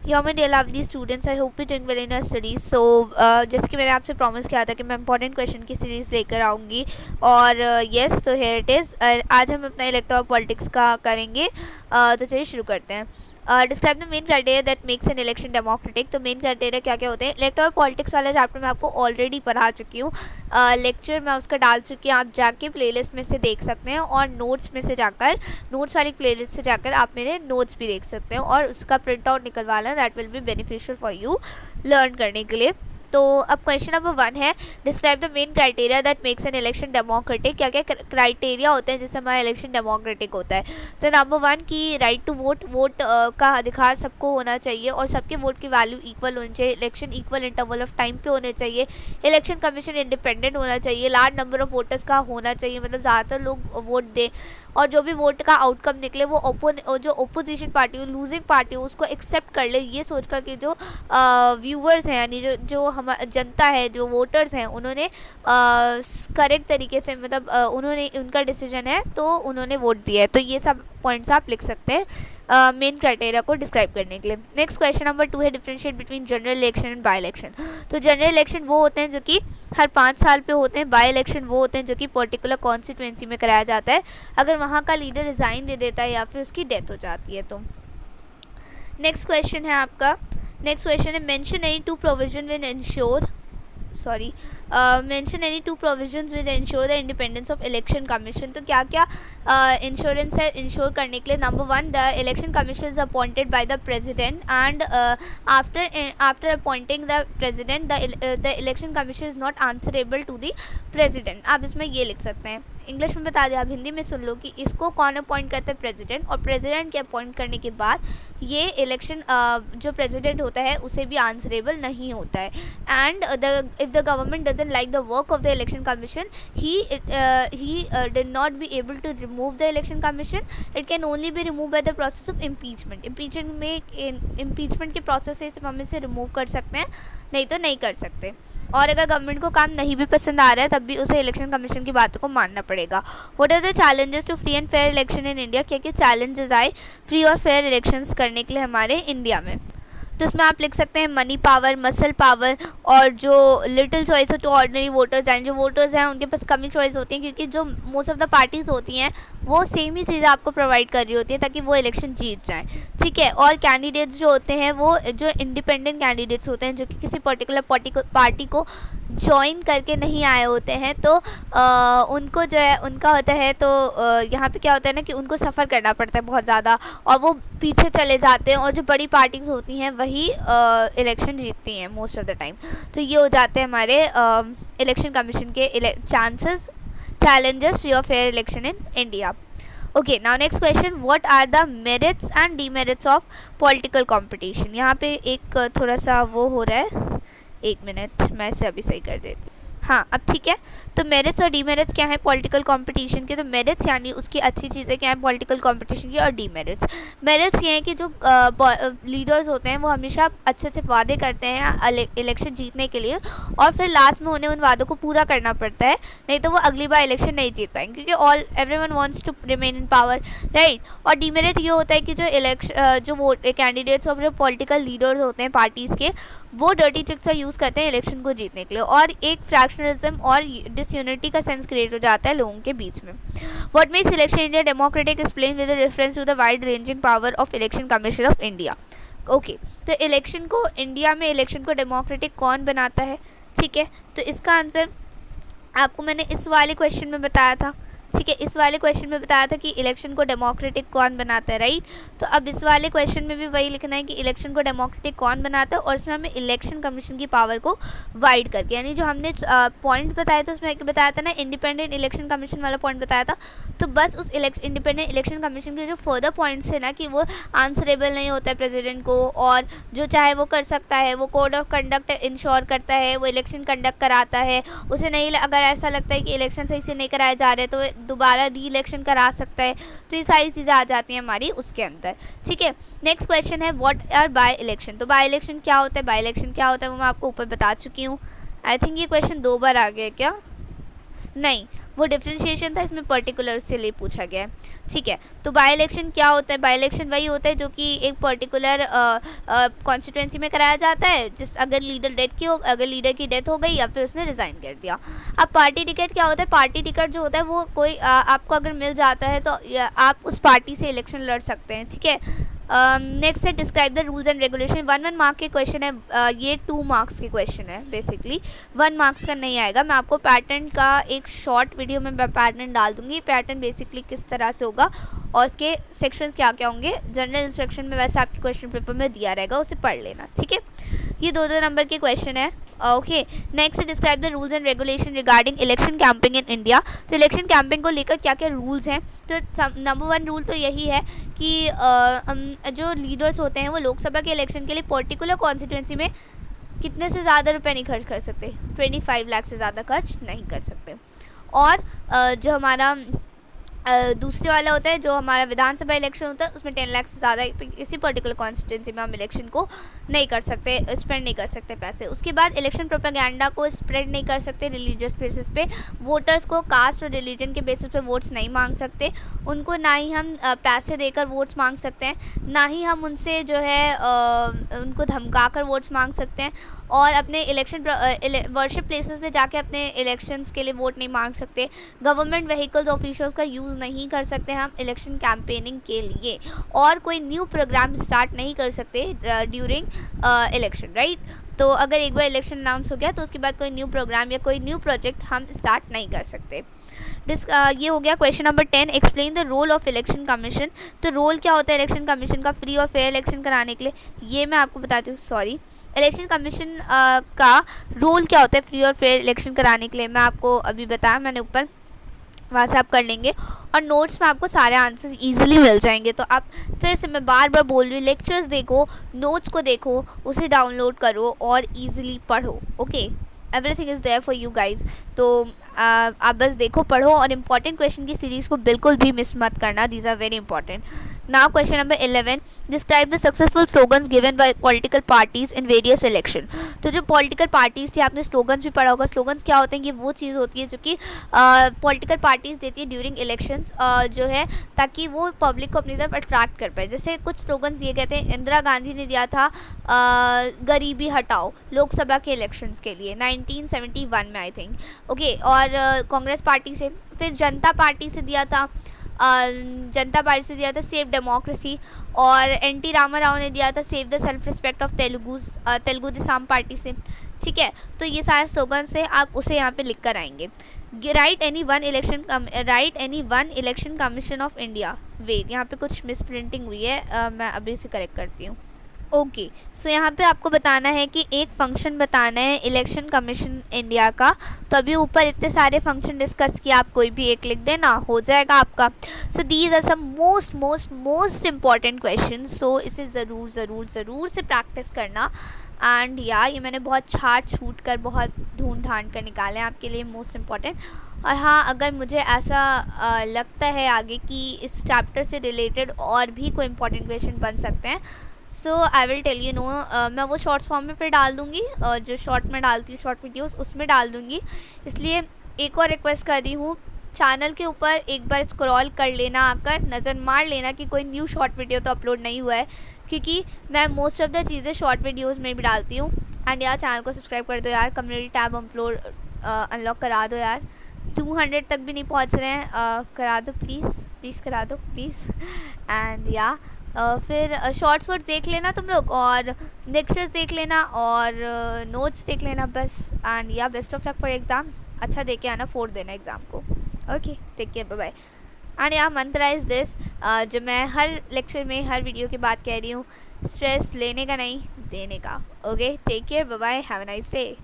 या my dear lovely students, I hope you doing well in your studies. So जैसे कि मैंने आपसे प्रॉमिस किया था कि मैं इंपॉर्टेंट क्वेश्चन की सीरीज़ लेकर आऊँगी, और यस, तो हियर इट इज़। आज हम अपना इलेक्टोरल पॉलिटिक्स का करेंगे। तो चलिए शुरू करते हैं। Describe the main criteria that makes an election democratic. तो मेन क्राइटेरिया क्या क्या होते हैं? इलेक्टोरल पॉलिटिक्स वाला चैप्टर मैं आपको ऑलरेडी पढ़ा चुकी हूँ, लेक्चर मैं उसका डाल चुकी हूँ, आप जाके प्लेलिस्ट में से देख सकते हैं, और नोट्स में से जाकर, नोट्स वाली प्लेलिस्ट से जाकर आप मेरे नोट्स भी देख सकते हैं, और उसका प्रिंट आउट निकलवा लें, that will be beneficial for you learn करने के लिए। तो अब क्वेश्चन नंबर 1 है, describe the main criteria that makes an election democratic. क्या क्या क्राइटेरिया होते हैं जिससे हमारा इलेक्शन डेमोक्रेटिक होता है? तो नंबर 1 की राइट टू वोट, वोट का अधिकार सबको होना चाहिए, और सबके वोट की वैल्यू इक्वल होनी चाहिए। Election equal interval of time पे होने चाहिए। इलेक्शन कमीशन इंडिपेंडेंट होना चाहिए। लार्ज नंबर ऑफ वोटर्स का होना चाहिए, मतलब ज़्यादातर लोग वोट दें, और जो भी वोट का आउटकम निकले वो जो ओपोजिशन पार्टी हो, लूजिंग पार्टी हो, उसको एक्सेप्ट कर ले, ये सोचकर कि जो व्यूअर्स हैं, यानी जो हम जनता है, जो वोटर्स हैं, उन्होंने करेक्ट तरीके से, मतलब उन्होंने, उनका डिसीजन है तो उन्होंने वोट दिया है। तो ये सब पॉइंट्स आप लिख सकते हैं मेन क्राइटेरिया को डिस्क्राइब करने के लिए। नेक्स्ट क्वेश्चन नंबर 2 है, differentiate between general election and by election. तो जनरल इलेक्शन वो होते हैं जो कि हर 5 साल पे होते हैं। बाई इलेक्शन वो होते हैं जो कि पर्टिकुलर कॉन्स्टिट्यूएंसी में कराया जाता है, अगर वहाँ का लीडर रिजाइन दे देता है या फिर उसकी डेथ हो जाती है। तो नेक्स्ट क्वेश्चन है आपका, नेक्स्ट क्वेश्चन है, mention any two provision will ensure mention any two provisions with ensure the independence of election commission. तो क्या क्या इंश्योरेंस है इंश्योर करने के लिए? Number 1, the election commission is appointed by the president, and after appointing the president the election commission is not answerable to the president. आप इसमें ये लिख सकते हैं, इंग्लिश में बता दिया, आप हिंदी में सुन लो कि इसको कौन अपॉइंट करता है? प्रेसिडेंट। और प्रेसिडेंट के अपॉइंट करने के बाद ये इलेक्शन जो प्रेसिडेंट होता है उसे भी आंसरेबल नहीं होता है। And if the government doesn't like the work of the election commission, he did not be able to remove the election commission. It can only be removed by the process of impeachment. impeachment के process से हम इसे remove कर सकते हैं, नहीं तो नहीं कर सकते। और अगर गवर्नमेंट को काम नहीं भी पसंद आ रहा है तब भी उसे इलेक्शन कमीशन की बातों को मानना पड़ेगा। What are the challenges to free and fair election in India? क्या क्या चैलेंजेस आए फ्री और फेयर इलेक्शंस करने के लिए हमारे इंडिया में? तो इसमें आप लिख सकते हैं मनी पावर, मसल पावर, और जो लिटिल चॉइस हो टू ऑर्डिनरी वोटर्स हैं। जो वोटर्स हैं उनके पास कमी चॉइस होती है, क्योंकि जो मोस्ट ऑफ द पार्टीज़ होती हैं वो सेम ही चीज़ें आपको प्रोवाइड कर रही होती है ताकि वो इलेक्शन जीत जाएं, ठीक है। और कैंडिडेट्स जो होते हैं वो जो इंडिपेंडेंट कैंडिडेट्स होते हैं, जो कि किसी पर्टिकुलर पार्टी को ज्वाइन करके नहीं आए होते हैं, तो उनको जो है उनका होता है, तो यहाँ पे क्या होता है ना कि उनको सफ़र करना पड़ता है बहुत ज़्यादा, और वो पीछे चले जाते हैं, और जो बड़ी पार्टीज होती हैं वही इलेक्शन जीतती हैं मोस्ट ऑफ द टाइम। तो ये हो जाते हैं हमारे इलेक्शन कमीशन के चांसेस, चैलेंजेस फ्री और fair election in India. Okay, now next question, what are the merits and demerits of political competition? यहाँ पे एक थोड़ा सा वो हो रहा है, 1 मिनट, मैं इसे अभी सही कर देती हूँ। हाँ, अब ठीक है। तो मेरिट्स और डीमेरिट्स क्या है पॉलिटिकल कंपटीशन के? तो मेरिट्स यानी उसकी अच्छी चीज़ें क्या है पॉलिटिकल कंपटीशन की, और डीमेरिट्स, मेरिट्स ये है कि जो लीडर्स होते हैं वो हमेशा अच्छे अच्छे वादे करते हैं इलेक्शन जीतने के लिए, और फिर लास्ट में उन्हें उन वादों को पूरा करना पड़ता है, नहीं तो वो अगली बार इलेक्शन नहीं जीत पाएंगे, क्योंकि everyone wants to remain in power, right. और डीमेरिट ये होता है कि जो कैंडिडेट्स और जो पॉलिटिकल लीडर्स होते हैं पार्टीज़ के, वो डर्टी ट्रिक्स का यूज़ करते हैं इलेक्शन को जीतने के लिए, और एक फ्रैक्शनलिज्म और डिसयूनिटी का सेंस क्रिएट हो जाता है लोगों के बीच में। What makes election India democratic? Explain with reference to the wide ranging power of election commission of India. Okay, तो इलेक्शन को, इंडिया में इलेक्शन को डेमोक्रेटिक कौन बनाता है? ठीक है, तो इसका आंसर आपको मैंने इस वाले क्वेश्चन में बताया था, ठीक है, इस वाले क्वेश्चन में बताया था कि इलेक्शन को डेमोक्रेटिक कौन बनाता है, राइट। तो अब इस वाले क्वेश्चन में भी वही लिखना है कि इलेक्शन को डेमोक्रेटिक कौन बनाता है, और इसमें हमें इलेक्शन कमीशन की पावर को वाइड करके, यानी जो हमने पॉइंट्स बताए थे उसमें बताया था ना, इंडिपेंडेंट इलेक्शन कमीशन वाला पॉइंट बताया था, तो बस उस इंडिपेंडेंट इलेक्शन कमीशन के जो फर्दर पॉइंट्स है ना, कि वो आंसरेबल नहीं होता है प्रेसिडेंट को, और जो चाहे वो कर सकता है, वो कोड ऑफ कंडक्ट इंश्योर करता है, वो इलेक्शन कंडक्ट कराता है, उसे नहीं, अगर ऐसा लगता है कि इलेक्शन सही से नहीं कराए जा रहे तो दोबारा री इलेक्शन करा सकता है। तो ये सारी चीज़ें आ जाती हैं हमारी उसके अंदर, ठीक है। नेक्स्ट क्वेश्चन है, व्हाट आर बाय इलेक्शन? तो बाय इलेक्शन क्या होता है? बाय इलेक्शन क्या होता है वो मैं आपको ऊपर बता चुकी हूँ। आई थिंक ये क्वेश्चन 2 बार आ गया क्या? नहीं, वो डिफरेंशिएशन था, इसमें पर्टिकुलर से लिए पूछा गया है। ठीक है, तो बाई इलेक्शन क्या होता है? बाई इलेक्शन वही होता है जो कि एक पर्टिकुलर कॉन्स्टिट्यूंसी में कराया जाता है, जिस अगर लीडर की डेथ हो गई या फिर उसने रिज़ाइन कर दिया। अब पार्टी टिकट क्या होता है? पार्टी टिकट जो होता है वो कोई आपको अगर मिल जाता है तो आप उस पार्टी से इलेक्शन लड़ सकते हैं। ठीक है, नेक्स्ट है describe the rules and regulation. 1 mark के क्वेश्चन है, ये 2 मार्क्स के क्वेश्चन है बेसिकली, 1 मार्क्स का नहीं आएगा। मैं आपको पैटर्न का एक शॉर्ट वीडियो में पैटर्न डाल दूंगी, पैटर्न बेसिकली किस तरह से होगा और उसके सेक्शंस क्या क्या होंगे, जनरल इंस्ट्रक्शन में वैसे आपके क्वेश्चन पेपर में दिया रहेगा, उसे पढ़ लेना। ठीक है, ये 2 नंबर के क्वेश्चन है। Okay, next describe the rules and regulation regarding election camping in India. तो इलेक्शन कैंपिंग को लेकर क्या क्या रूल्स हैं? तो नंबर 1 रूल तो यही है कि जो लीडर्स होते हैं वो लोकसभा के इलेक्शन के लिए पर्टिकुलर कॉन्स्टिट्यूंसी में कितने से ज़्यादा रुपए नहीं खर्च कर सकते, 25 लाख से ज़्यादा खर्च नहीं कर सकते। और जो हमारा दूसरे वाला होता है, जो हमारा विधानसभा इलेक्शन होता है, उसमें 10 लाख से ज़्यादा किसी पर्टिकुलर कॉन्स्टिट्यूंसी में हम इलेक्शन को नहीं कर सकते, स्पेंड नहीं कर सकते पैसे। उसके बाद इलेक्शन प्रोपेगेंडा को स्प्रेड नहीं कर सकते रिलीजियस बेसिस पे, वोटर्स को कास्ट और रिलीजन के बेसिस पे वोट्स नहीं मांग सकते, उनको ना ही हम पैसे देकर वोट्स मांग सकते हैं, ना ही हम उनसे जो है उनको धमका कर वोट्स मांग सकते हैं, और अपने इलेक्शन वर्शिप प्लेसेस पे जाके अपने इलेक्शंस के लिए वोट नहीं मांग सकते। गवर्नमेंट व्हीकल्स ऑफिशियल्स का यूज़ नहीं कर सकते हम इलेक्शन कैंपेनिंग के लिए, और कोई न्यू प्रोग्राम स्टार्ट नहीं कर सकते ड्यूरिंग इलेक्शन, राइट। तो अगर एक बार इलेक्शन अनाउंस हो गया तो उसके बाद कोई न्यू प्रोग्राम या कोई न्यू प्रोजेक्ट हम स्टार्ट नहीं कर सकते। ये हो गया question number 10। Explain the role of election commission. तो रोल क्या होता है इलेक्शन कमीशन का फ्री और फेयर इलेक्शन कराने के लिए, ये मैं आपको बताती हूँ। सॉरी, इलेक्शन कमीशन का रोल क्या होता है फ्री और फेयर इलेक्शन कराने के लिए, मैं आपको अभी बताया मैंने ऊपर, वहाँ से आप कर लेंगे, और नोट्स में आपको सारे आंसर्स इजीली मिल जाएंगे। तो आप फिर से मैं बार बार बोल रही हूँ, लेक्चर्स देखो, नोट्स को देखो, उसे डाउनलोड करो और इजीली पढ़ो। Okay, everything is there for you guys. तो आप बस देखो, पढ़ो, और इम्पॉर्टेंट क्वेश्चन की सीरीज़ को बिल्कुल भी मिस मत करना, these are very important. Now question number 11, describe the successful slogans given by political parties in various election. तो जो पॉलिटिकल पार्टीज थी, आपने स्लोगन्स भी पढ़ा होगा। स्लोगन्स क्या होते हैं? ये वो चीज़ होती है जो कि पॉलिटिकल पार्टीज देती है ड्यूरिंग इलेक्शंस, जो है ताकि वो पब्लिक को अपनी तरफ अट्रैक्ट कर पाए। जैसे कुछ स्लोगन्स ये कहते हैं, इंदिरा गांधी ने दिया था गरीबी हटाओ लोकसभा के इलेक्शंस के लिए 1971 में, आई थिंक। ओके, और कांग्रेस पार्टी से, फिर जनता पार्टी से दिया था सेव डेमोक्रेसी, और एनटी रामाराव ने दिया था save the self respect of Telugu Desam party से। ठीक है, तो ये सारे स्लोगन से आप उसे यहाँ पे लिख कर आएंगे। Write any one election commission of India. Wait, यहाँ पे कुछ मिस प्रिंटिंग हुई है, मैं अभी इसे करेक्ट करती हूँ। ओके, सो यहाँ पे आपको बताना है कि एक फंक्शन बताना है इलेक्शन कमीशन इंडिया का। तो अभी ऊपर इतने सारे फंक्शन डिस्कस किया, आप कोई भी एक लिख देना, हो जाएगा आपका। So these are some most important question, so इसे ज़रूर से प्रैक्टिस करना। एंड ये मैंने बहुत छूट कर बहुत ढूंढ ढांड कर निकाले हैं आपके लिए मोस्ट इम्पॉर्टेंट। और हाँ, अगर मुझे ऐसा लगता है आगे कि इस चैप्टर से रिलेटेड और भी कोई इम्पॉर्टेंट क्वेश्चन बन सकते हैं, so I will tell you no. मैं वो शॉर्ट्स फॉर्म में फिर डाल दूँगी, जो शॉर्ट में डालती हूँ शॉर्ट वीडियोस, उसमें डाल दूँगी। इसलिए एक और रिक्वेस्ट कर रही हूँ, चैनल के ऊपर एक बार स्क्रॉल कर लेना, आकर नज़र मार लेना कि कोई न्यू शॉर्ट वीडियो तो अपलोड नहीं हुआ है, क्योंकि मैं मोस्ट ऑफ द चीज़ें शॉर्ट वीडियोज़ में भी डालती हूँ। एंड यार चैनल को सब्सक्राइब कर दो यार, कम्युनिटी टैब अनलॉक करा दो यार, 200 तक भी नहीं पहुँच रहे हैं, करा दो प्लीज़ करा दो प्लीज़। एंड फिर शॉर्ट्स वर्ड देख लेना तुम लोग, और लेक्चर्स देख लेना, और नोट्स देख लेना बस। And best of luck for exams, अच्छा दे के आना, 4 देना एग्ज़ाम को। Okay, take care, bye bye. And mantra is this, जो मैं हर लेक्चर में हर वीडियो के बाद कह रही हूँ, स्ट्रेस लेने का नहीं, देने का। Okay, take care, bye bye, have a nice day.